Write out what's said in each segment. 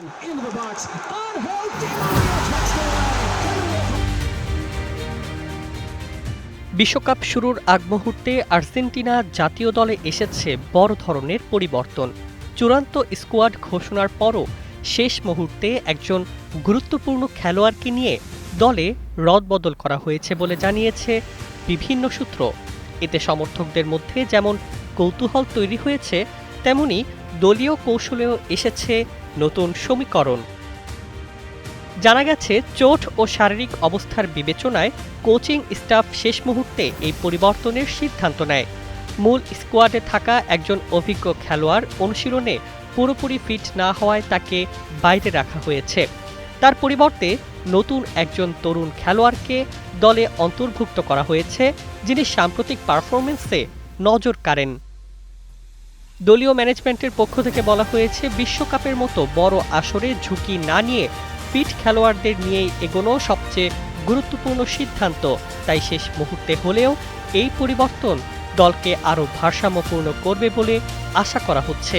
Into the box. Angel Di Maria touchdown. বিশ্বকাপ শুরুর আগ মুহূর্তে আর্জেন্টিনা জাতীয় দলে এসেছে বড় ধরনের পরিবর্তন। চূড়ান্ত স্কোয়াড ঘোষণার পরও শেষ মুহূর্তে একজন গুরুত্বপূর্ণ খেলোয়াড়কে নিয়ে দলে রদবদল করা হয়েছে বলে জানিয়েছে বিভিন্ন সূত্র। এতে সমর্থকদের মধ্যে যেমন কৌতূহল তৈরি হয়েছে, তেমনি দলীয় কৌশলেও এসেছে নতুন সমীকরণ। জানা গেছে, চোট ও শারীরিক অবস্থার বিবেচনায় কোচিং স্টাফ শেষ মুহূর্তে এই পরিবর্তনের সিদ্ধান্ত নেয়। মূল স্কোয়াডে থাকা একজন অভিজ্ঞ খেলোয়াড় অনুশীলনে পুরোপুরি ফিট না হওয়ায় তাকে বাইরে রাখা হয়েছে। তার পরিবর্তে নতুন একজন তরুণ খেলোয়াড়কে দলে অন্তর্ভুক্ত করা হয়েছে, যিনি সাম্প্রতিক পারফরমেন্সে নজর কাড়েন। দলীয় ম্যানেজমেন্টের পক্ষ থেকে বলা হয়েছে, বিশ্বকাপের মতো বড় আসরে ঝুঁকি না নিয়ে ফিট খেলোয়াড়দের নিয়েই এগোনো সবচেয়ে গুরুত্বপূর্ণ সিদ্ধান্ত। তাই শেষ মুহূর্তে হলেও এই পরিবর্তন দলকে আরও ভারসাম্যপূর্ণ করবে বলে আশা করা হচ্ছে।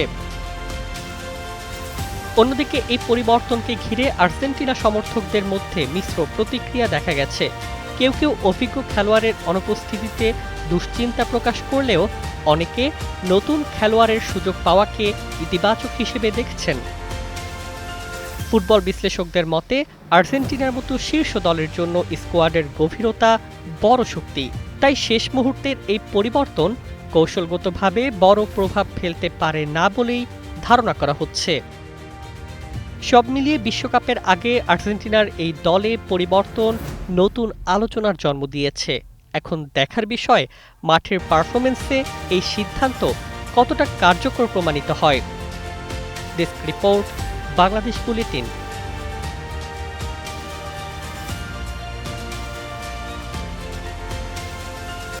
অন্যদিকে এই পরিবর্তনকে ঘিরে আর্জেন্টিনা সমর্থকদের মধ্যে মিশ্র প্রতিক্রিয়া দেখা গেছে। কেউ কেউ অভিজ্ঞ খেলোয়াড়ের অনুপস্থিতিতে দুশ্চিন্তা প্রকাশ করলেও অনেকে নতুন খেলোয়াড়ের সুযোগ পাওয়াকে ইতিবাচক হিসেবে দেখছেন। ফুটবল বিশ্লেষকদের মতে, আর্জেন্টিনার মতো শীর্ষ দলের জন্য স্কোয়াডের গভীরতা বড় শক্তি। তাই শেষ মুহূর্তের এই পরিবর্তন কৌশলগতভাবে বড় প্রভাব ফেলতে পারে না বলেই ধারণা করা হচ্ছে। সব মিলিয়ে বিশ্বকাপের আগে আর্জেন্টিনার এই দলে পরিবর্তন নতুন আলোচনার জন্ম দিয়েছে। এখন দেখার বিষয়, মাঠের পারফরমেন্সে এই সিদ্ধান্ত কতটা কার্যকর প্রমাণিত হয়। Desk report, Bangladesh bulletin.